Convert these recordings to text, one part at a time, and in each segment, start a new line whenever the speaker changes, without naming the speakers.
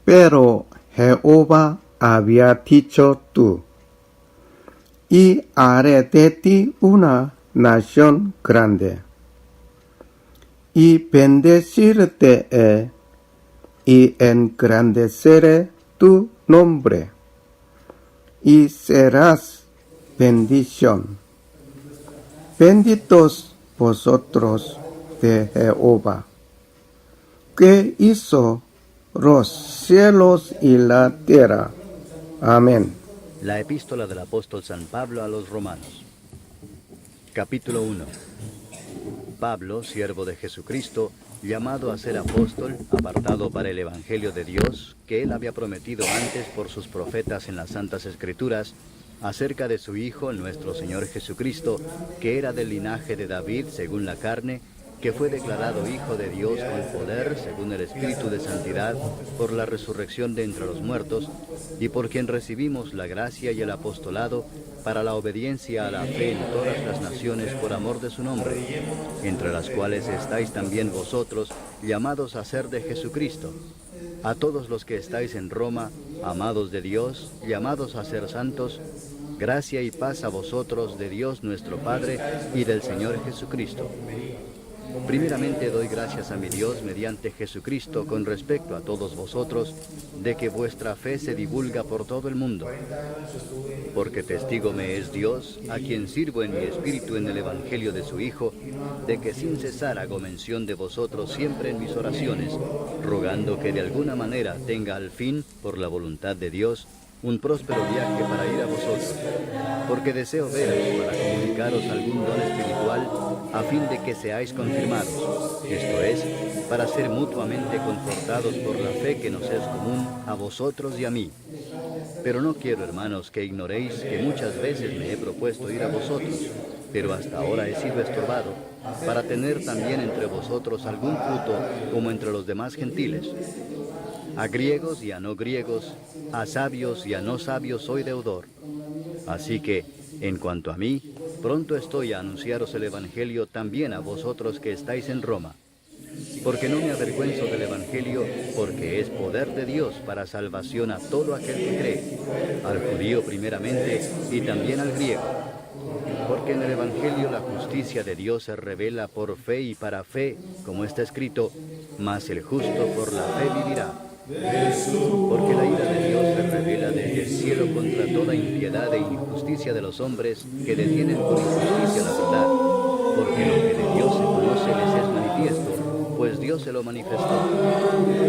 Pero Jehová había dicho tú, y haré de ti una nación grande, y bendecirte y engrandeceré tu nombre, y serás bendición. Benditos vosotros de Jehová, que hizo los cielos y la tierra. Amén.
La epístola del apóstol San Pablo a los romanos. Capítulo 1. Pablo, siervo de Jesucristo, llamado a ser apóstol, apartado para el Evangelio de Dios, que él había prometido antes por sus profetas en las Santas Escrituras, acerca de su Hijo, nuestro Señor Jesucristo, que era del linaje de David según la carne, que fue declarado Hijo de Dios con poder, según el Espíritu de Santidad, por la resurrección de entre los muertos, y por quien recibimos la gracia y el apostolado para la obediencia a la fe en todas las naciones por amor de su nombre, entre las cuales estáis también vosotros, llamados a ser de Jesucristo. A todos los que estáis en Roma, amados de Dios, llamados a ser santos, gracia y paz a vosotros de Dios nuestro Padre y del Señor Jesucristo. Primeramente doy gracias a mi Dios mediante Jesucristo con respecto a todos vosotros, de que vuestra fe se divulga por todo el mundo. Porque testigo me es Dios, a quien sirvo en mi espíritu en el Evangelio de su Hijo, de que sin cesar hago mención de vosotros siempre en mis oraciones, rogando que de alguna manera tenga al fin, por la voluntad de Dios, un próspero viaje para ir a vosotros, porque deseo veros para comunicaros algún don espiritual, a fin de que seáis confirmados, esto es, para ser mutuamente confortados por la fe que nos es común a vosotros y a mí. Pero no quiero, hermanos, que ignoréis que muchas veces me he propuesto ir a vosotros, pero hasta ahora he sido estorbado, para tener también entre vosotros algún fruto como entre los demás gentiles. A griegos y a no griegos, a sabios y a no sabios soy deudor. Así que, en cuanto a mí, pronto estoy a anunciaros el Evangelio también a vosotros que estáis en Roma. Porque no me avergüenzo del Evangelio, porque es poder de Dios para salvación a todo aquel que cree, al judío primeramente y también al griego. Porque en el Evangelio la justicia de Dios se revela por fe y para fe, como está escrito, mas el justo por la fe vivirá. Porque la ira de Dios se revela desde el cielo contra toda impiedad e injusticia de los hombres que detienen por injusticia la verdad. Porque lo que de Dios se conoce les es manifiesto, pues Dios se lo manifestó.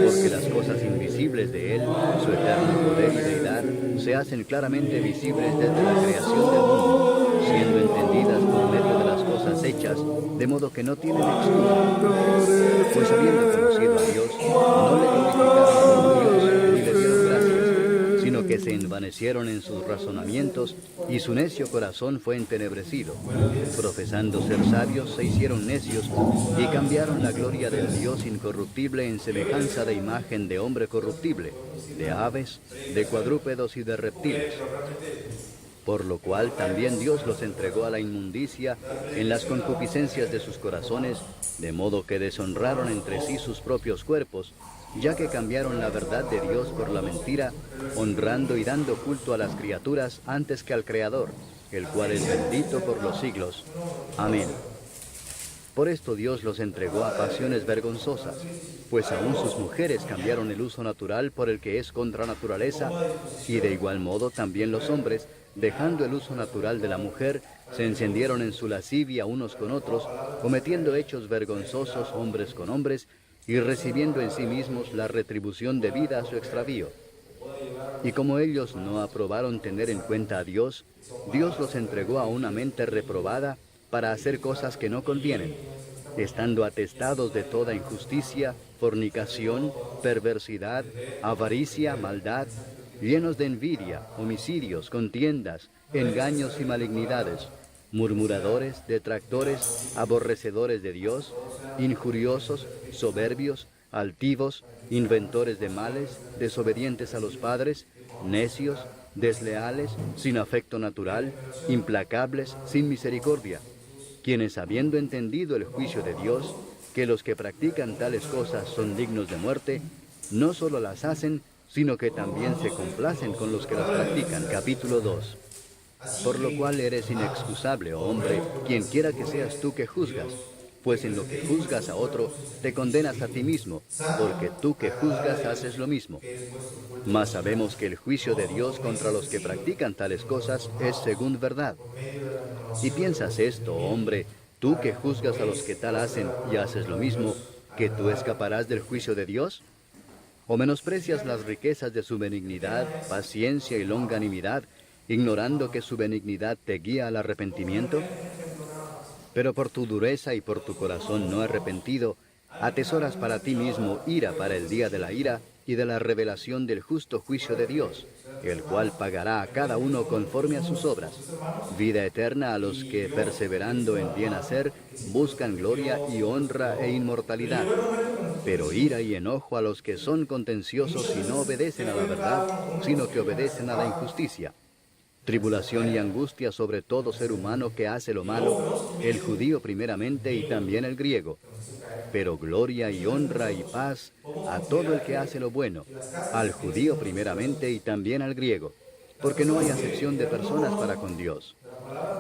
Porque las cosas invisibles de Él, su eterno poder y deidad, se hacen claramente visibles desde la creación del mundo, siendo entendidas por medio de las cosas hechas, de modo que no tienen excusa. Pues habiendo conocido a Dios, no le glorificaron como Dios ni le dieron gracias, sino que se envanecieron en sus razonamientos y su necio corazón fue entenebrecido. Profesando ser sabios, se hicieron necios y cambiaron la gloria del Dios incorruptible en semejanza de imagen de hombre corruptible, de aves, de cuadrúpedos y de reptiles. Por lo cual también Dios los entregó a la inmundicia en las concupiscencias de sus corazones, de modo que deshonraron entre sí sus propios cuerpos, ya que cambiaron la verdad de Dios por la mentira, honrando y dando culto a las criaturas antes que al Creador, el cual es bendito por los siglos. Amén. Por esto Dios los entregó a pasiones vergonzosas, pues aún sus mujeres cambiaron el uso natural por el que es contra naturaleza, y de igual modo también los hombres, dejando el uso natural de la mujer, se encendieron en su lascivia unos con otros, cometiendo hechos vergonzosos hombres con hombres, y recibiendo en sí mismos la retribución debida a su extravío. Y como ellos no aprobaron tener en cuenta a Dios, Dios los entregó a una mente reprobada para hacer cosas que no convienen, estando atestados de toda injusticia, fornicación, perversidad, avaricia, maldad, llenos de envidia, homicidios, contiendas, engaños y malignidades, murmuradores, detractores, aborrecedores de Dios, injuriosos, soberbios, altivos, inventores de males, desobedientes a los padres, necios, desleales, sin afecto natural, implacables, sin misericordia, quienes habiendo entendido el juicio de Dios, que los que practican tales cosas son dignos de muerte, no solo las hacen, sino que también se complacen con los que las practican. Capítulo 2. Por lo cual eres inexcusable, oh hombre, quien quiera que seas tú que juzgas, pues en lo que juzgas a otro, te condenas a ti mismo, porque tú que juzgas haces lo mismo. Mas sabemos que el juicio de Dios contra los que practican tales cosas es según verdad. Y piensas esto, oh hombre, tú que juzgas a los que tal hacen y haces lo mismo, ¿que tú escaparás del juicio de Dios? ¿O menosprecias las riquezas de su benignidad, paciencia y longanimidad, ignorando que su benignidad te guía al arrepentimiento? Pero por tu dureza y por tu corazón no arrepentido, atesoras para ti mismo ira para el día de la ira y de la revelación del justo juicio de Dios, el cual pagará a cada uno conforme a sus obras. Vida eterna a los que, perseverando en bien hacer, buscan gloria y honra e inmortalidad. Pero ira y enojo a los que son contenciosos y no obedecen a la verdad, sino que obedecen a la injusticia. Tribulación y angustia sobre todo ser humano que hace lo malo, el judío primeramente y también el griego. Pero gloria y honra y paz a todo el que hace lo bueno, al judío primeramente y también al griego, porque no hay acepción de personas para con Dios.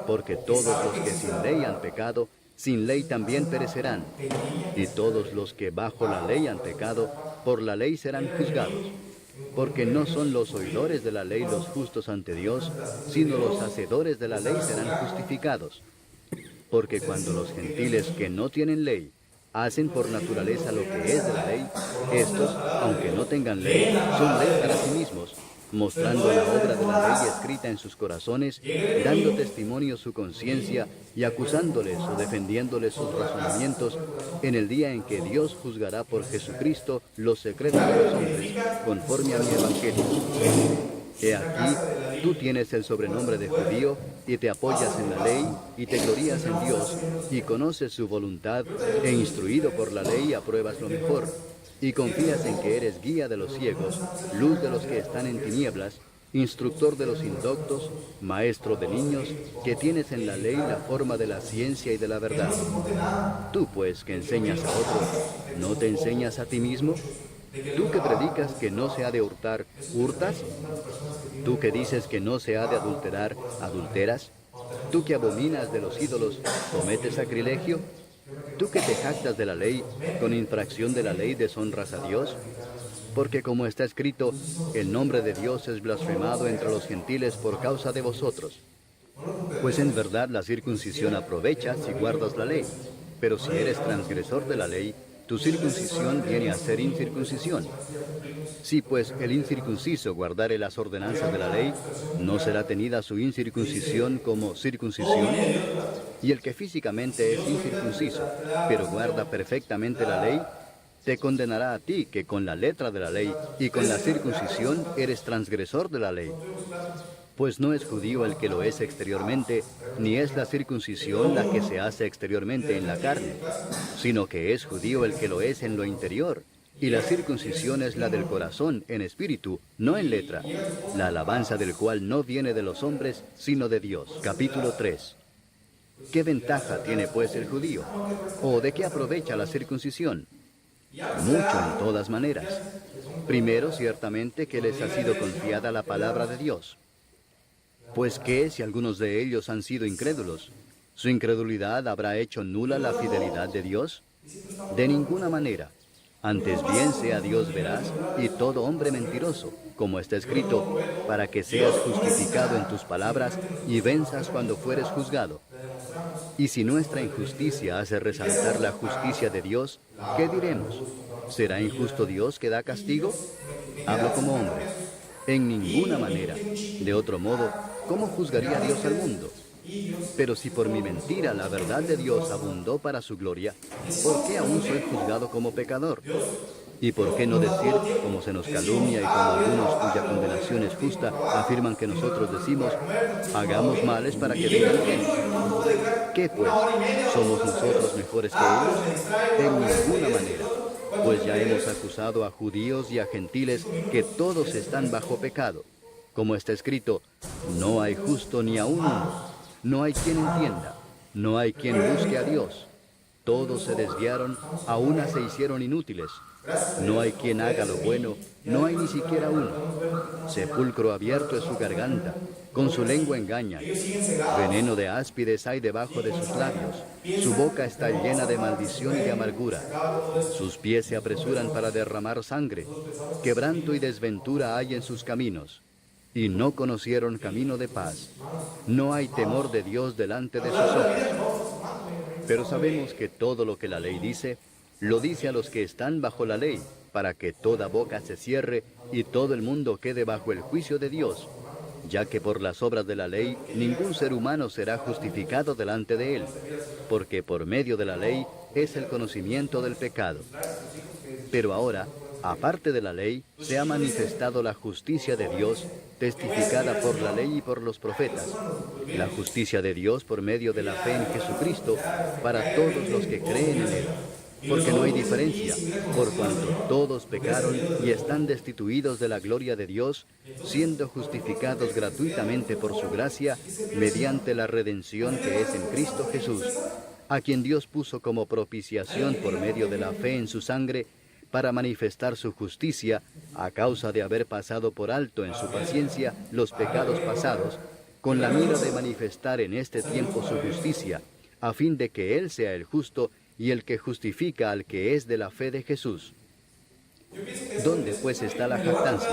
Porque todos los que sin ley han pecado, sin ley también perecerán, y todos los que bajo la ley han pecado, por la ley serán juzgados. Porque no son los oidores de la ley los justos ante Dios, sino los hacedores de la ley serán justificados. Porque cuando los gentiles que no tienen ley hacen por naturaleza lo que es de la ley, estos, aunque no tengan ley, son ley para sí mismos, mostrando la obra de la ley escrita en sus corazones, dando testimonio su conciencia y acusándoles o defendiéndoles sus razonamientos en el día en que Dios juzgará por Jesucristo los secretos de los hombres, conforme a mi evangelio. He aquí, tú tienes el sobrenombre de judío, y te apoyas en la ley, y te glorías en Dios, y conoces su voluntad, e instruido por la ley apruebas lo mejor, y confías en que eres guía de los ciegos, luz de los que están en tinieblas, instructor de los indoctos, maestro de niños, que tienes en la ley la forma de la ciencia y de la verdad. Tú, pues, que enseñas a otro, ¿no te enseñas a ti mismo? Tú que predicas que no se ha de hurtar, ¿hurtas? Tú que dices que no se ha de adulterar, ¿adulteras? Tú que abominas de los ídolos, ¿cometes sacrilegio? Tú que te jactas de la ley, con infracción de la ley deshonras a Dios. Porque como está escrito, el nombre de Dios es blasfemado entre los gentiles por causa de vosotros. Pues en verdad la circuncisión aprovecha si guardas la ley, pero si eres transgresor de la ley, tu circuncisión viene a ser incircuncisión. Si pues el incircunciso guardare las ordenanzas de la ley, ¿no será tenida su incircuncisión como circuncisión? Y el que físicamente es incircunciso, pero guarda perfectamente la ley, te condenará a ti que con la letra de la ley y con la circuncisión eres transgresor de la ley. Pues no es judío el que lo es exteriormente, ni es la circuncisión la que se hace exteriormente en la carne, sino que es judío el que lo es en lo interior, y la circuncisión es la del corazón en espíritu, no en letra, la alabanza del cual no viene de los hombres, sino de Dios. Capítulo 3. ¿Qué ventaja tiene pues el judío? ¿O de qué aprovecha la circuncisión? Mucho en todas maneras. Primero, ciertamente, que les ha sido confiada la palabra de Dios. Pues ¿qué si algunos de ellos han sido incrédulos? ¿Su incredulidad habrá hecho nula la fidelidad de Dios? De ninguna manera. Antes bien sea Dios veraz y todo hombre mentiroso, como está escrito, para que seas justificado en tus palabras y venzas cuando fueres juzgado. Y si nuestra injusticia hace resaltar la justicia de Dios, ¿qué diremos? ¿Será injusto Dios que da castigo? Hablo como hombre. En ninguna manera. De otro modo, ¿cómo juzgaría Dios al mundo? Pero si por mi mentira la verdad de Dios abundó para su gloria, ¿por qué aún soy juzgado como pecador? ¿Y por qué no decir, como se nos calumnia y como algunos cuya condenación es justa afirman que nosotros decimos, hagamos males para que vengan bienes? ¿Qué pues? ¿Somos nosotros mejores que ellos? En ninguna manera. Pues ya hemos acusado a judíos y a gentiles que todos están bajo pecado. Como está escrito, no hay justo ni aun uno. No hay quien entienda, no hay quien busque a Dios. Todos se desviaron, a una se hicieron inútiles. No hay quien haga lo bueno, no hay ni siquiera uno. Sepulcro abierto es su garganta, con su lengua engañan. Veneno de áspides hay debajo de sus labios. Su boca está llena de maldición y de amargura. Sus pies se apresuran para derramar sangre. Quebranto y desventura hay en sus caminos. Y no conocieron camino de paz. No hay temor de Dios delante de sus ojos. Pero sabemos que todo lo que la ley dice, lo dice a los que están bajo la ley, para que toda boca se cierre y todo el mundo quede bajo el juicio de Dios, ya que por las obras de la ley ningún ser humano será justificado delante de él, porque por medio de la ley es el conocimiento del pecado. Pero ahora, aparte de la ley, se ha manifestado la justicia de Dios, testificada por la ley y por los profetas, la justicia de Dios por medio de la fe en Jesucristo para todos los que creen en Él. Porque no hay diferencia, por cuanto todos pecaron y están destituidos de la gloria de Dios, siendo justificados gratuitamente por su gracia, mediante la redención que es en Cristo Jesús, a quien Dios puso como propiciación por medio de la fe en su sangre, para manifestar su justicia, a causa de haber pasado por alto en su paciencia los pecados pasados, con la mira de manifestar en este tiempo su justicia, a fin de que Él sea el justo y el que justifica al que es de la fe de Jesús. ¿Dónde pues está la jactancia?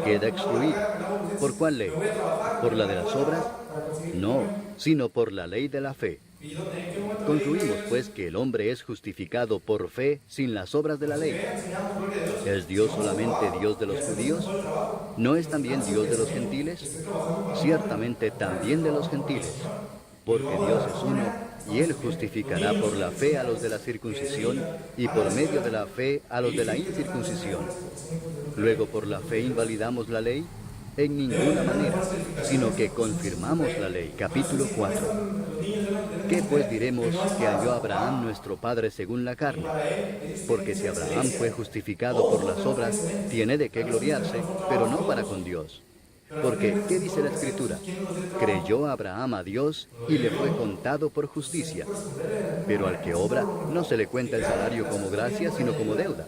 Queda excluida. ¿Por cuál ley? ¿Por la de las obras? No, sino por la ley de la fe. Concluimos pues que el hombre es justificado por fe sin las obras de la ley. ¿Es Dios solamente Dios de los judíos? ¿No es también Dios de los gentiles? Ciertamente también de los gentiles, porque Dios es uno, y Él justificará por la fe a los de la circuncisión, y por medio de la fe a los de la incircuncisión. Luego, ¿por la fe invalidamos la ley? En ninguna manera, sino que confirmamos la ley. Capítulo 4. ¿Qué pues diremos que halló Abraham nuestro padre según la carne? Porque si Abraham fue justificado por las obras, tiene de qué gloriarse, pero no para con Dios. Porque, ¿qué dice la Escritura? Creyó Abraham a Dios y le fue contado por justicia. Pero al que obra, no se le cuenta el salario como gracia, sino como deuda.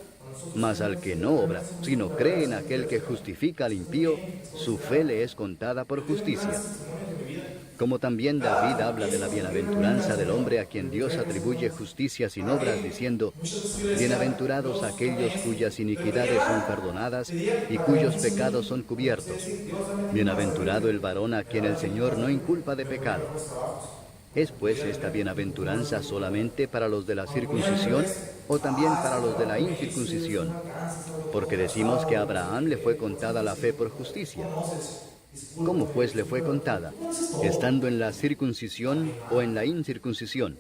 Mas al que no obra, sino cree en aquel que justifica al impío, su fe le es contada por justicia. Como también David habla de la bienaventuranza del hombre a quien Dios atribuye justicia sin obras, diciendo: bienaventurados aquellos cuyas iniquidades son perdonadas y cuyos pecados son cubiertos. Bienaventurado el varón a quien el Señor no inculpa de pecado. ¿Es pues esta bienaventuranza solamente para los de la circuncisión o también para los de la incircuncisión? Porque decimos que a Abraham le fue contada la fe por justicia. ¿Cómo pues le fue contada? ¿Estando en la circuncisión o en la incircuncisión?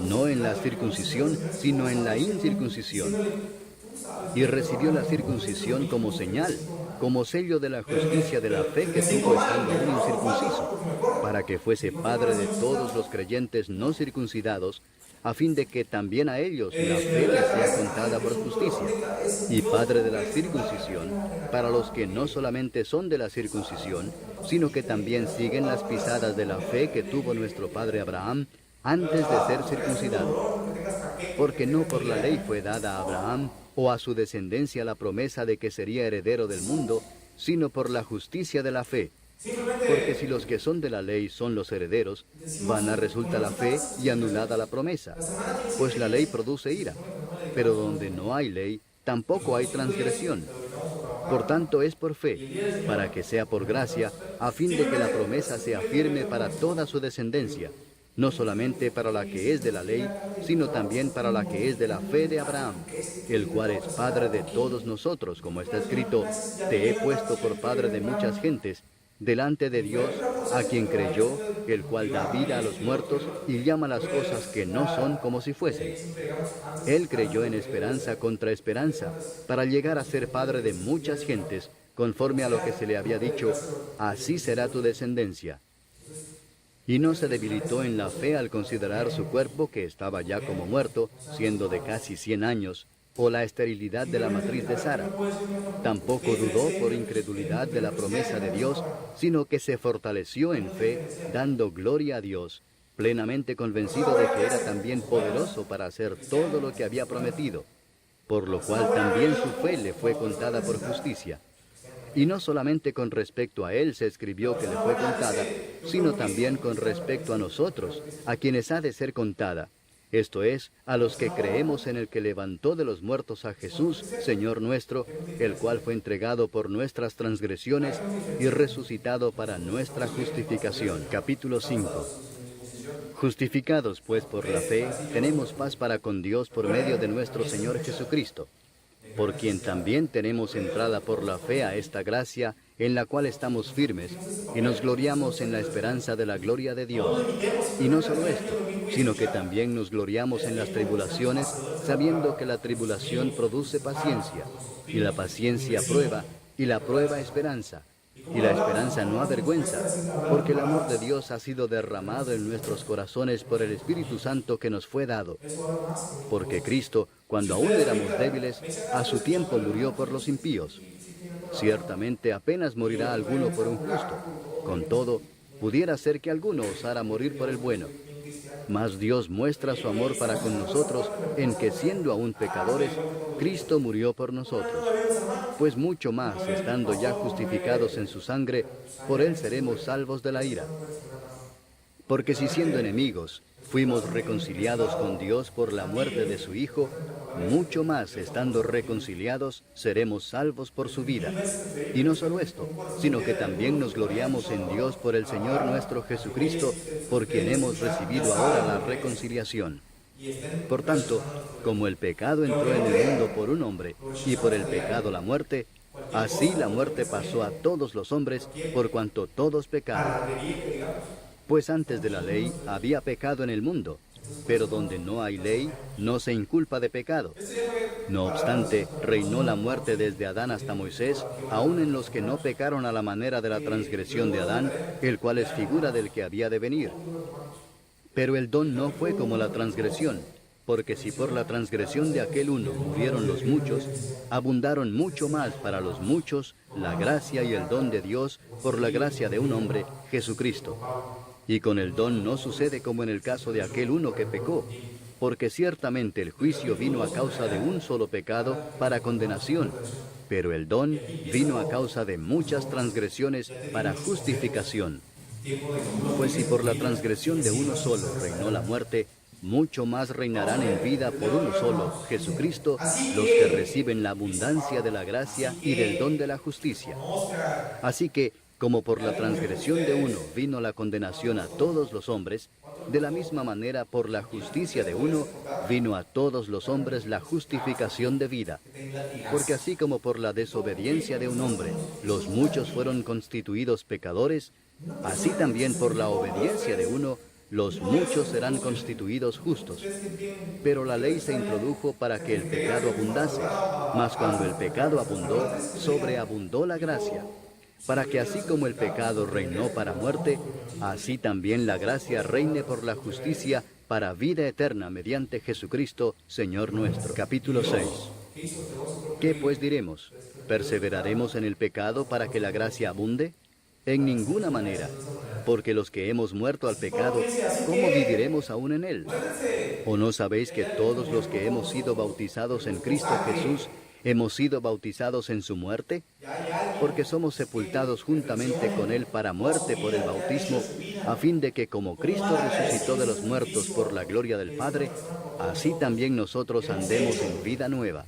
No en la circuncisión, sino en la incircuncisión. Y recibió la circuncisión como señal, como sello de la justicia de la fe que tuvo estando aún incircunciso, para que fuese padre de todos los creyentes no circuncidados, a fin de que también a ellos la fe les sea contada por justicia, y padre de la circuncisión, para los que no solamente son de la circuncisión, sino que también siguen las pisadas de la fe que tuvo nuestro padre Abraham antes de ser circuncidado. Porque no por la ley fue dada a Abraham o a su descendencia la promesa de que sería heredero del mundo, sino por la justicia de la fe. Porque si los que son de la ley son los herederos, vana resulta la fe y anulada la promesa. Pues la ley produce ira, pero donde no hay ley, tampoco hay transgresión. Por tanto es por fe, para que sea por gracia, a fin de que la promesa sea firme para toda su descendencia, no solamente para la que es de la ley, sino también para la que es de la fe de Abraham, el cual es Padre de todos nosotros, como está escrito: te he puesto por Padre de muchas gentes, delante de Dios, a quien creyó, el cual da vida a los muertos y llama las cosas que no son como si fuesen. Él creyó en esperanza contra esperanza, para llegar a ser padre de muchas gentes, conforme a lo que se le había dicho: así será tu descendencia. Y no se debilitó en la fe al considerar su cuerpo, que estaba ya como muerto, siendo de casi 100 años, o la esterilidad de la matriz de Sara. Tampoco dudó por incredulidad de la promesa de Dios, sino que se fortaleció en fe, dando gloria a Dios, plenamente convencido de que era también poderoso para hacer todo lo que había prometido. por lo cual también su fe le fue contada por justicia. Y no solamente con respecto a él se escribió que le fue contada, sino también con respecto a nosotros, a quienes ha de ser contada. Esto es, a los que creemos en el que levantó de los muertos a Jesús, Señor nuestro, el cual fue entregado por nuestras transgresiones y resucitado para nuestra justificación. Capítulo 5. Justificados pues por la fe, tenemos paz para con Dios por medio de nuestro Señor Jesucristo, por quien también tenemos entrada por la fe a esta gracia, en la cual estamos firmes, y nos gloriamos en la esperanza de la gloria de Dios. Y no solo esto, sino que también nos gloriamos en las tribulaciones, sabiendo que la tribulación produce paciencia, y la paciencia prueba, y la prueba esperanza. Y la esperanza no avergüenza, porque el amor de Dios ha sido derramado en nuestros corazones por el Espíritu Santo que nos fue dado. Porque Cristo, cuando aún éramos débiles, a su tiempo murió por los impíos. Ciertamente apenas morirá alguno por un justo. Con todo, pudiera ser que alguno osara morir por el bueno. Mas Dios muestra su amor para con nosotros en que, siendo aún pecadores, Cristo murió por nosotros. Pues mucho más, estando ya justificados en su sangre, por él seremos salvos de la ira. Porque si siendo enemigos, fuimos reconciliados con Dios por la muerte de su Hijo, mucho más, estando reconciliados, seremos salvos por su vida. Y no solo esto, sino que también nos gloriamos en Dios por el Señor nuestro Jesucristo, por quien hemos recibido ahora la reconciliación. Por tanto, como el pecado entró en el mundo por un hombre, y por el pecado la muerte, así la muerte pasó a todos los hombres, por cuanto todos pecaron. Pues antes de la ley había pecado en el mundo, pero donde no hay ley, no se inculpa de pecado. No obstante, reinó la muerte desde Adán hasta Moisés, aun en los que no pecaron a la manera de la transgresión de Adán, el cual es figura del que había de venir. Pero el don no fue como la transgresión, porque si por la transgresión de aquel uno murieron los muchos, abundaron mucho más para los muchos la gracia y el don de Dios por la gracia de un hombre, Jesucristo. Y con el don no sucede como en el caso de aquel uno que pecó, porque ciertamente el juicio vino a causa de un solo pecado para condenación, pero el don vino a causa de muchas transgresiones para justificación. Pues si por la transgresión de uno solo reinó la muerte, mucho más reinarán en vida por uno solo, Jesucristo, los que reciben la abundancia de la gracia y del don de la justicia. Así que, como por la transgresión de uno vino la condenación a todos los hombres, de la misma manera por la justicia de uno vino a todos los hombres la justificación de vida. Porque así como por la desobediencia de un hombre los muchos fueron constituidos pecadores, así también por la obediencia de uno los muchos serán constituidos justos. Pero la ley se introdujo para que el pecado abundase, mas cuando el pecado abundó, sobreabundó la gracia, para que así como el pecado reinó para muerte, así también la gracia reine por la justicia para vida eterna mediante Jesucristo, Señor nuestro. Capítulo 6. ¿Qué pues diremos? ¿Perseveraremos en el pecado para que la gracia abunde? En ninguna manera, porque los que hemos muerto al pecado, ¿cómo viviremos aún en él? ¿O no sabéis que todos los que hemos sido bautizados en Cristo Jesús, hemos sido bautizados en su muerte? Porque somos sepultados juntamente con él para muerte por el bautismo, a fin de que como Cristo resucitó de los muertos por la gloria del Padre, así también nosotros andemos en vida nueva.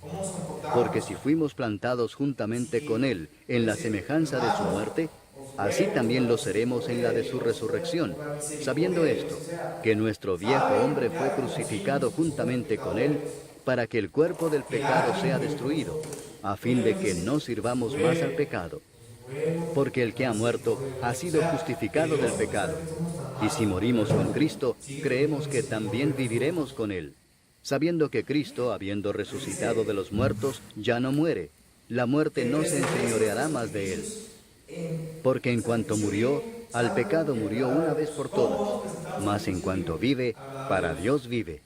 Porque si fuimos plantados juntamente con él en la semejanza de su muerte, así también lo seremos en la de su resurrección, sabiendo esto, que nuestro viejo hombre fue crucificado juntamente con él, para que el cuerpo del pecado sea destruido, a fin de que no sirvamos más al pecado. Porque el que ha muerto ha sido justificado del pecado, y si morimos con Cristo, creemos que también viviremos con él, sabiendo que Cristo, habiendo resucitado de los muertos, ya no muere, la muerte no se enseñoreará más de él. Porque en cuanto murió, al pecado murió una vez por todas, mas en cuanto vive, para Dios vive.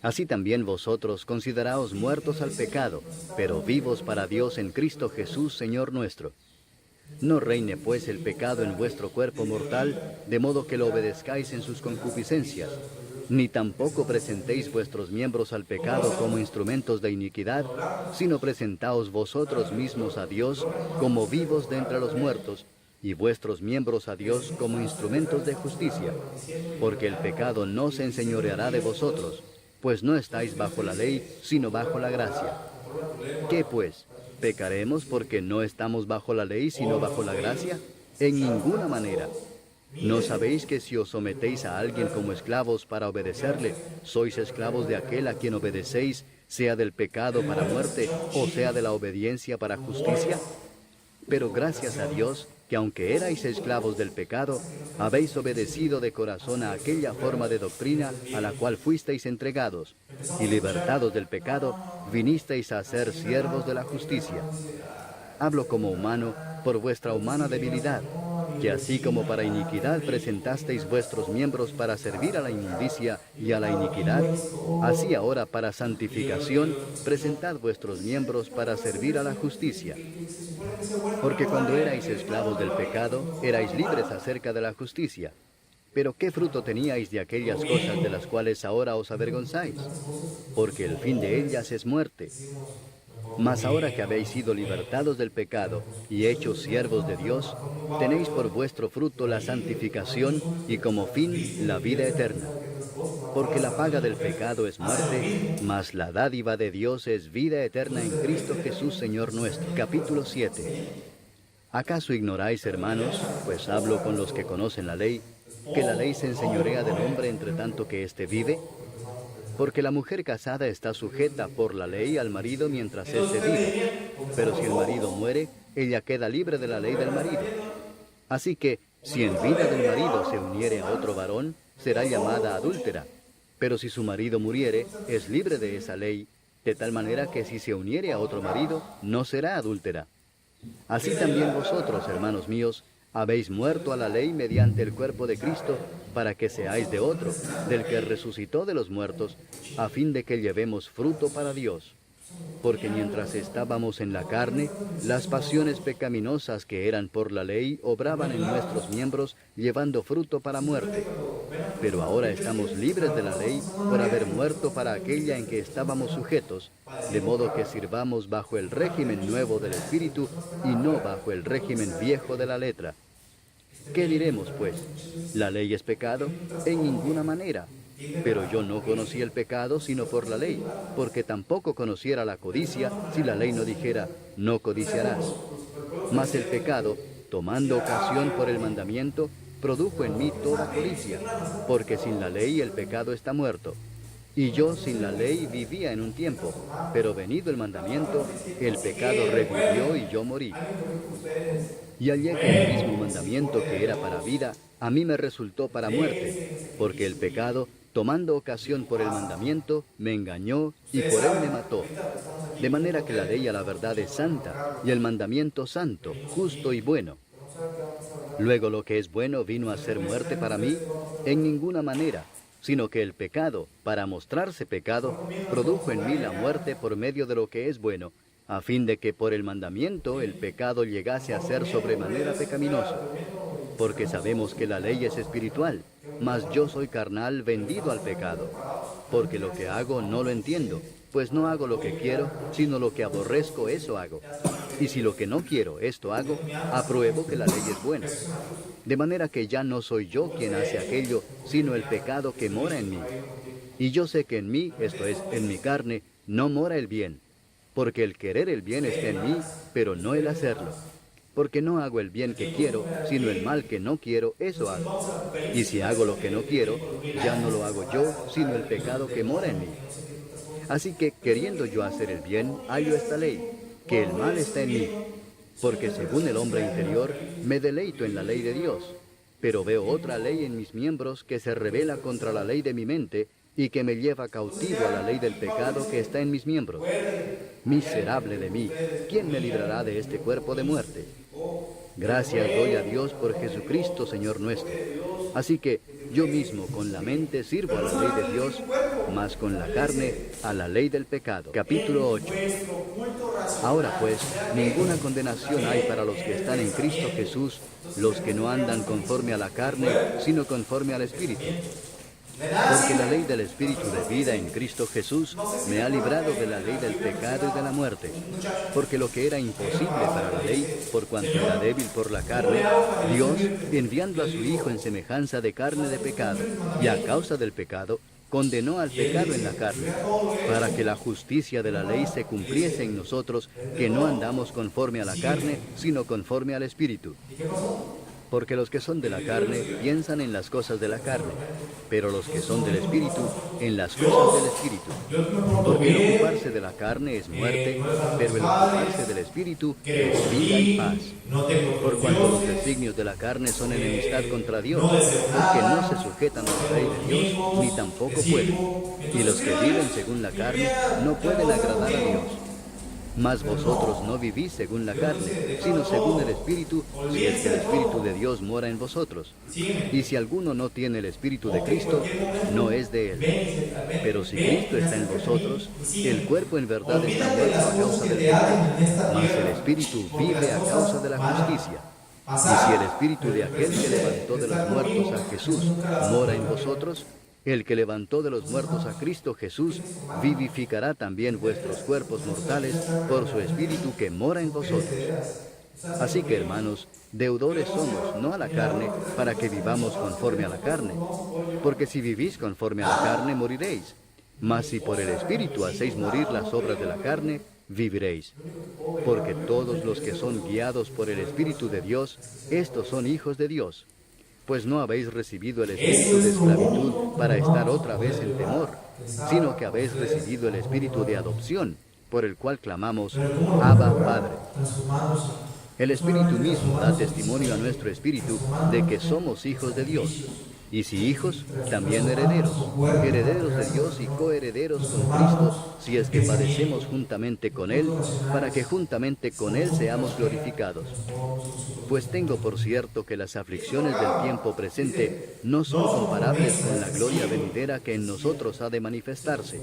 Así también vosotros consideraos muertos al pecado, pero vivos para Dios en Cristo Jesús, Señor nuestro. No reine pues el pecado en vuestro cuerpo mortal, de modo que lo obedezcáis en sus concupiscencias, Ni tampoco presentéis vuestros miembros al pecado como instrumentos de iniquidad, sino presentaos vosotros mismos a Dios como vivos de entre los muertos, y vuestros miembros a Dios como instrumentos de justicia. Porque el pecado no se enseñoreará de vosotros, pues no estáis bajo la ley, sino bajo la gracia. ¿Qué pues? ¿Pecaremos porque no estamos bajo la ley, sino bajo la gracia? En ninguna manera. ¿No sabéis que si os sometéis a alguien como esclavos para obedecerle, sois esclavos de aquel a quien obedecéis, sea del pecado para muerte, o sea de la obediencia para justicia? Pero gracias a Dios, que aunque erais esclavos del pecado, habéis obedecido de corazón a aquella forma de doctrina a la cual fuisteis entregados, y libertados del pecado, vinisteis a ser siervos de la justicia. Hablo como humano por vuestra humana debilidad, que así como para iniquidad presentasteis vuestros miembros para servir a la inmundicia y a la iniquidad, así ahora para santificación presentad vuestros miembros para servir a la justicia. Porque cuando erais esclavos del pecado, erais libres acerca de la justicia. Pero ¿qué fruto teníais de aquellas cosas de las cuales ahora os avergonzáis? Porque el fin de ellas es muerte. Mas ahora que habéis sido libertados del pecado y hechos siervos de Dios, tenéis por vuestro fruto la santificación y como fin la vida eterna. Porque la paga del pecado es muerte, mas la dádiva de Dios es vida eterna en Cristo Jesús Señor nuestro. Capítulo 7. ¿Acaso ignoráis, hermanos, pues hablo con los que conocen la ley, que la ley se enseñorea del hombre entre tanto que éste vive? Porque la mujer casada está sujeta por la ley al marido mientras éste vive. Pero si el marido muere, ella queda libre de la ley del marido. Así que, si en vida del marido se uniere a otro varón, será llamada adúltera. Pero si su marido muriere, es libre de esa ley, de tal manera que si se uniere a otro marido, no será adúltera. Así también vosotros, hermanos míos, habéis muerto a la ley mediante el cuerpo de Cristo, para que seáis de otro, del que resucitó de los muertos, a fin de que llevemos fruto para Dios. Porque mientras estábamos en la carne, las pasiones pecaminosas que eran por la ley obraban en nuestros miembros, llevando fruto para muerte. Pero ahora estamos libres de la ley por haber muerto para aquella en que estábamos sujetos, de modo que sirvamos bajo el régimen nuevo del Espíritu y no bajo el régimen viejo de la letra. ¿Qué diremos, pues? ¿La ley es pecado? En ninguna manera. Pero yo no conocí el pecado sino por la ley, porque tampoco conociera la codicia si la ley no dijera, no codiciarás. Mas el pecado, tomando ocasión por el mandamiento, produjo en mí toda codicia, porque sin la ley el pecado está muerto. Y yo sin la ley vivía en un tiempo, pero venido el mandamiento, el pecado revivió y yo morí. Y hallé que el mismo mandamiento que era para vida, a mí me resultó para muerte, porque el pecado, tomando ocasión por el mandamiento, me engañó y por él me mató. De manera que la ley a la verdad es santa, y el mandamiento santo, justo y bueno. Luego lo que es bueno vino a ser muerte para mí, en ninguna manera, sino que el pecado, para mostrarse pecado, produjo en mí la muerte por medio de lo que es bueno, a fin de que por el mandamiento el pecado llegase a ser sobremanera pecaminoso. Porque sabemos que la ley es espiritual, mas yo soy carnal vendido al pecado. Porque lo que hago no lo entiendo, pues no hago lo que quiero, sino lo que aborrezco, eso hago. Y si lo que no quiero, esto hago, apruebo que la ley es buena. De manera que ya no soy yo quien hace aquello, sino el pecado que mora en mí. Y yo sé que en mí, esto es, en mi carne, no mora el bien. Porque el querer el bien está en mí, pero no el hacerlo. Porque no hago el bien que quiero, sino el mal que no quiero, eso hago. Y si hago lo que no quiero, ya no lo hago yo, sino el pecado que mora en mí. Así que, queriendo yo hacer el bien, hallo esta ley, que el mal está en mí. Porque según el hombre interior, me deleito en la ley de Dios. Pero veo otra ley en mis miembros que se rebela contra la ley de mi mente, y que me lleva cautivo a la ley del pecado que está en mis miembros. Miserable de mí, ¿quién me librará de este cuerpo de muerte? Gracias doy a Dios por Jesucristo, Señor nuestro. Así que yo mismo con la mente sirvo a la ley de Dios, mas con la carne a la ley del pecado. Capítulo 8. Ahora pues, ninguna condenación hay para los que están en Cristo Jesús, los que no andan conforme a la carne, sino conforme al Espíritu. Porque la ley del Espíritu de vida en Cristo Jesús me ha librado de la ley del pecado y de la muerte. Porque lo que era imposible para la ley, por cuanto era débil por la carne, Dios, enviando a su Hijo en semejanza de carne de pecado, y a causa del pecado, condenó al pecado en la carne, para que la justicia de la ley se cumpliese en nosotros, que no andamos conforme a la carne, sino conforme al Espíritu. Porque los que son de la carne piensan en las cosas de la carne, pero los que son del Espíritu, en las cosas del Espíritu. Porque el ocuparse de la carne es muerte, pero el ocuparse del Espíritu es vida y paz. Por cuanto los designios de la carne son enemistad contra Dios, porque no se sujetan a la ley de Dios, ni tampoco pueden. Y los que viven según la carne no pueden agradar a Dios. Mas vosotros no vivís según la carne, sino según el Espíritu, si es que el Espíritu de Dios mora en vosotros. Y si alguno no tiene el Espíritu de Cristo, no es de él. Pero si Cristo está en vosotros, el cuerpo en verdad está muerto a causa del pecado, mas el Espíritu vive a causa de la justicia. Y si el Espíritu de aquel que levantó de los muertos a Jesús mora en vosotros, el que levantó de los muertos a Cristo Jesús vivificará también vuestros cuerpos mortales por su Espíritu que mora en vosotros. Así que, hermanos, deudores somos, no a la carne, para que vivamos conforme a la carne. Porque si vivís conforme a la carne, moriréis. Mas si por el Espíritu hacéis morir las obras de la carne, viviréis. Porque todos los que son guiados por el Espíritu de Dios, estos son hijos de Dios. Pues no habéis recibido el espíritu de esclavitud para estar otra vez en temor, sino que habéis recibido el espíritu de adopción, por el cual clamamos, Abba, Padre. El Espíritu mismo da testimonio a nuestro espíritu de que somos hijos de Dios. Y si hijos, también herederos, herederos de Dios y coherederos con Cristo, si es que padecemos juntamente con Él, para que juntamente con Él seamos glorificados. Pues tengo por cierto que las aflicciones del tiempo presente no son comparables con la gloria venidera que en nosotros ha de manifestarse.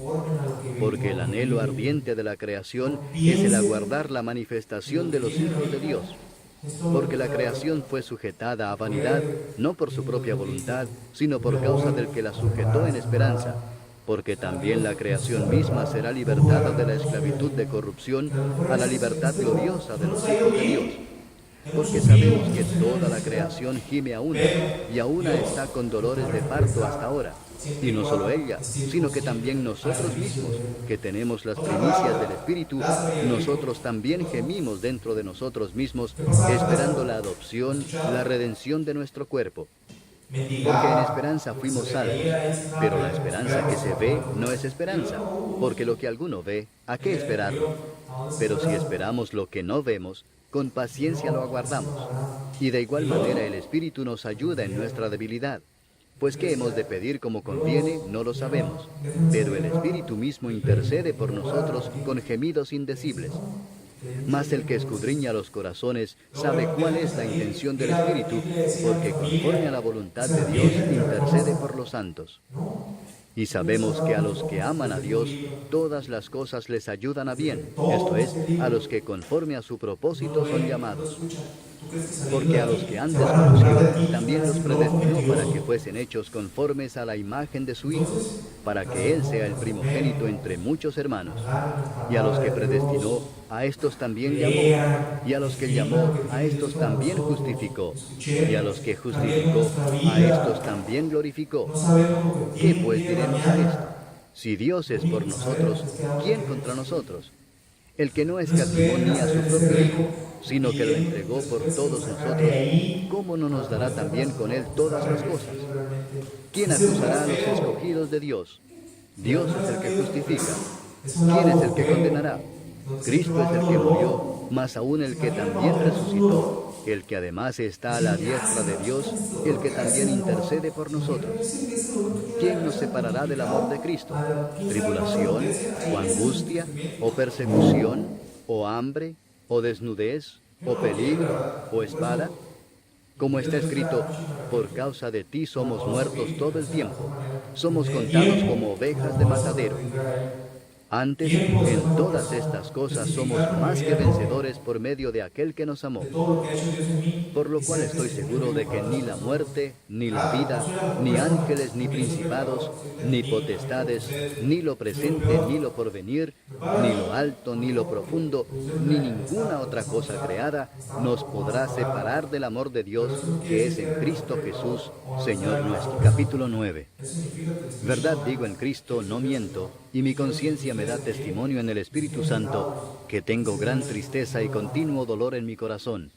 Porque el anhelo ardiente de la creación es el aguardar la manifestación de los hijos de Dios. Porque la creación fue sujetada a vanidad, no por su propia voluntad, sino por causa del que la sujetó en esperanza. Porque también la creación misma será libertada de la esclavitud de corrupción a la libertad gloriosa de los hijos de Dios. Porque sabemos que toda la creación gime a una, y a una está con dolores de parto hasta ahora. Y no solo ella, sino que también nosotros mismos, que tenemos las primicias del Espíritu, nosotros también gemimos dentro de nosotros mismos, esperando la adopción, la redención de nuestro cuerpo. Porque en esperanza fuimos salvos, pero la esperanza que se ve no es esperanza, porque lo que alguno ve, ¿a qué esperarlo? Pero si esperamos lo que no vemos, con paciencia lo aguardamos. Y de igual manera el Espíritu nos ayuda en nuestra debilidad. Pues qué hemos de pedir como conviene, no lo sabemos. Pero el Espíritu mismo intercede por nosotros con gemidos indecibles. Mas el que escudriña los corazones sabe cuál es la intención del Espíritu, porque conforme a la voluntad de Dios intercede por los santos. Y sabemos que a los que aman a Dios, todas las cosas les ayudan a bien, esto es, a los que conforme a su propósito son llamados. Porque a los que antes conoció, también los predestinó para que fuesen hechos conformes a la imagen de su Hijo, para que Él sea el primogénito entre muchos hermanos. Y a los que predestinó, a estos también llamó. Y a los que llamó, a estos también justificó. Y a los que justificó, a estos también glorificó. ¿Qué pues diremos a esto? Si Dios es por nosotros, ¿quién contra nosotros? El que no escatimó ni a su propio Hijo, sino que lo entregó por todos nosotros, ¿cómo no nos dará también con Él todas las cosas? ¿Quién acusará a los escogidos de Dios? Dios es el que justifica. ¿Quién es el que condenará? Cristo es el que murió, más aún el que también resucitó, el que además está a la diestra de Dios, el que también intercede por nosotros. ¿Quién nos separará del amor de Cristo? ¿Tribulación, o angustia, o persecución, o hambre, o desnudez, o peligro, o espada? Como está escrito, por causa de ti somos muertos todo el tiempo, somos contados como ovejas de matadero. Antes, en todas estas cosas somos más que vencedores por medio de aquel que nos amó. Por lo cual estoy seguro de que ni la muerte, ni la vida, ni ángeles, ni principados, ni potestades, ni lo presente, ni lo porvenir, ni lo alto, ni lo profundo, ni ninguna otra cosa creada nos podrá separar del amor de Dios que es en Cristo Jesús, Señor nuestro. Capítulo 9. Verdad digo en Cristo, no miento, y mi conciencia me da testimonio en el Espíritu Santo, que tengo gran tristeza y continuo dolor en mi corazón,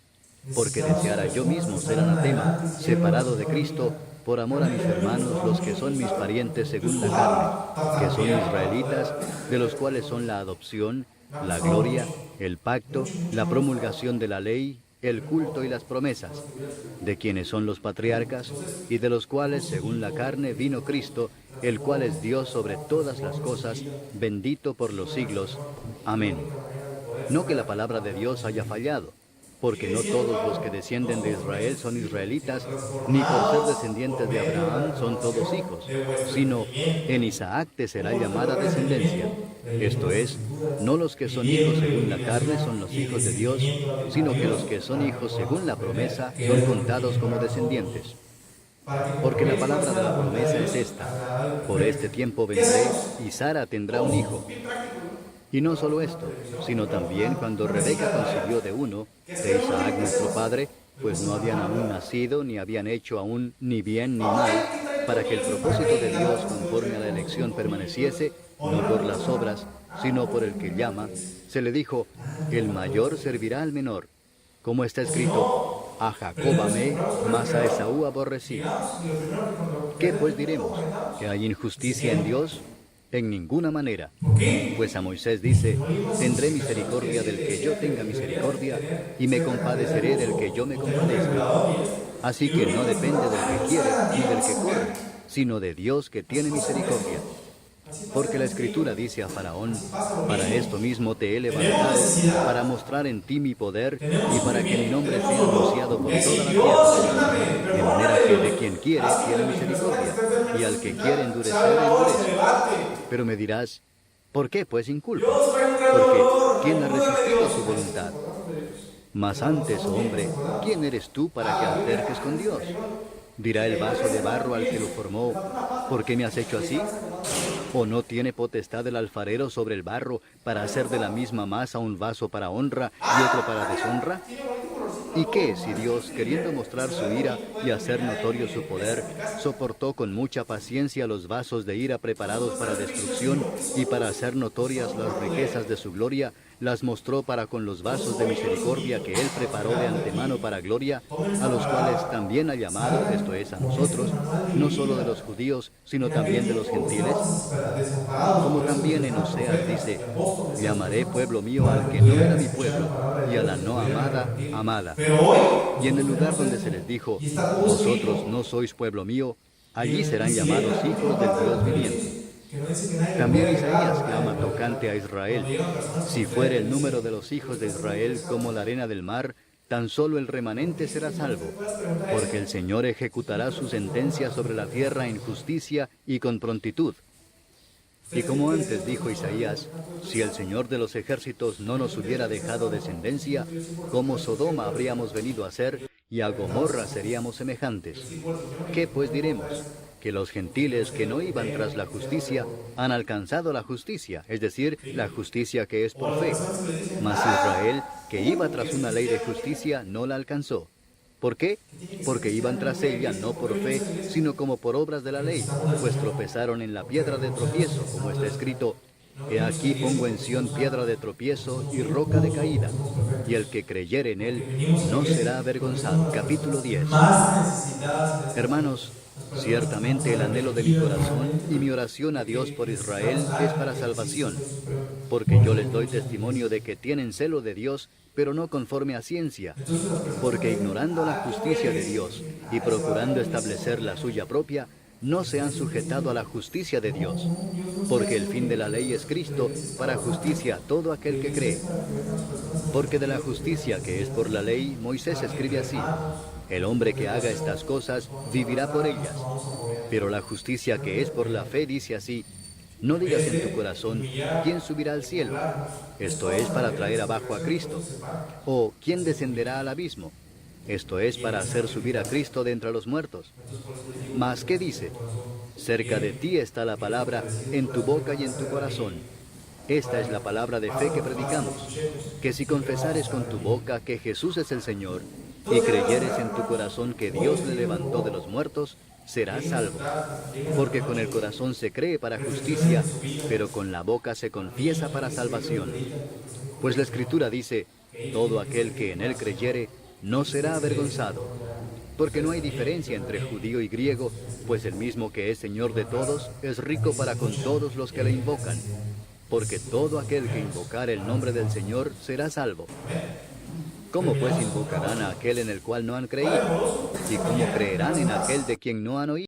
porque deseara yo mismo ser anatema, separado de Cristo, por amor a mis hermanos, los que son mis parientes según la carne, que son israelitas, de los cuales son la adopción, la gloria, el pacto, la promulgación de la ley, el culto y las promesas, de quienes son los patriarcas, y de los cuales, según la carne, vino Cristo, el cual es Dios sobre todas las cosas, bendito por los siglos. Amén. No que la palabra de Dios haya fallado, porque no todos los que descienden de Israel son israelitas, ni por ser descendientes de Abraham son todos hijos, sino en Isaac te será llamada descendencia. Esto es, no los que son hijos según la carne son los hijos de Dios, sino que los que son hijos según la promesa son contados como descendientes. Porque la palabra de la promesa es esta: por este tiempo vendré, y Sara tendrá un hijo. Y no solo esto, sino también cuando Rebeca concibió de uno, de Isaac nuestro padre, pues no habían aún nacido, ni habían hecho aún ni bien ni mal, para que el propósito de Dios conforme a la elección permaneciese, no por las obras, sino por el que llama, se le dijo: el mayor servirá al menor. Como está escrito: a Jacob amé, mas a Esaú aborrecí. ¿Qué pues diremos? ¿Que hay injusticia en Dios? En ninguna manera. Pues a Moisés dice: tendré misericordia del que yo tenga misericordia, y me compadeceré del que yo me compadezca. Así que no depende del que quiere ni del que corre, sino de Dios que tiene misericordia. Porque la Escritura dice a Faraón: para esto mismo te he levantado, para mostrar en ti mi poder, y para que mi nombre sea anunciado por toda la tierra. De manera que de quien quiere tiene misericordia, y al que quiere endurecer, endurece. Pero me dirás: ¿por qué pues inculpa? Porque ¿quién ha resistido su voluntad? Mas antes, oh hombre, ¿quién eres tú para que alterques con Dios? Dirá el vaso de barro al que lo formó: ¿por qué me has hecho así? ¿O no tiene potestad el alfarero sobre el barro para hacer de la misma masa un vaso para honra y otro para deshonra? ¿Y qué si Dios, queriendo mostrar su ira y hacer notorio su poder, soportó con mucha paciencia los vasos de ira preparados para destrucción, y para hacer notorias las riquezas de su gloria, las mostró para con los vasos de misericordia que Él preparó de antemano para gloria, a los cuales también ha llamado, esto es, a nosotros, no solo de los judíos, sino también de los gentiles? Como también en Oseas dice: llamaré pueblo mío al que no era mi pueblo, y a la no amada, amada. Y en el lugar donde se les dijo: vosotros no sois pueblo mío, allí serán llamados hijos del Dios viviente. También Isaías clama tocante a Israel: si fuere el número de los hijos de Israel como la arena del mar, tan solo el remanente será salvo, porque el Señor ejecutará su sentencia sobre la tierra en justicia y con prontitud. Y como antes dijo Isaías: si el Señor de los ejércitos no nos hubiera dejado descendencia, como Sodoma habríamos venido a ser, y a Gomorra seríamos semejantes. ¿Qué pues diremos? Que los gentiles que no iban tras la justicia han alcanzado la justicia, es decir, la justicia que es por fe. Mas Israel, que iba tras una ley de justicia, no la alcanzó. ¿Por qué? Porque iban tras ella no por fe, sino como por obras de la ley, pues tropezaron en la piedra de tropiezo, como está escrito: he aquí pongo en Sión piedra de tropiezo y roca de caída, y el que creyere en él no será avergonzado. Capítulo 10. Hermanos, ciertamente el anhelo de mi corazón y mi oración a Dios por Israel es para salvación, porque yo les doy testimonio de que tienen celo de Dios, pero no conforme a ciencia, porque ignorando la justicia de Dios y procurando establecer la suya propia, no se han sujetado a la justicia de Dios, porque el fin de la ley es Cristo, para justicia a todo aquel que cree. Porque de la justicia que es por la ley, Moisés escribe así: el hombre que haga estas cosas vivirá por ellas. Pero la justicia que es por la fe dice así: No digas en tu corazón, ¿quién subirá al cielo? Esto es para traer abajo a Cristo. O ¿quién descenderá al abismo? Esto es para hacer subir a Cristo de entre los muertos. Mas, ¿qué dice? Cerca de ti está la palabra, en tu boca y en tu corazón. Esta es la palabra de fe que predicamos, que si confesares con tu boca que Jesús es el Señor, y creyeres en tu corazón que Dios le levantó de los muertos, serás salvo. Porque con el corazón se cree para justicia, pero con la boca se confiesa para salvación. Pues la Escritura dice, todo aquel que en él creyere, no será avergonzado. Porque no hay diferencia entre judío y griego, pues el mismo que es Señor de todos, es rico para con todos los que le invocan. Porque todo aquel que invocar el nombre del Señor será salvo. ¿Cómo pues invocarán a aquel en el cual no han creído? ¿Y cómo creerán en aquel de quien no han oído?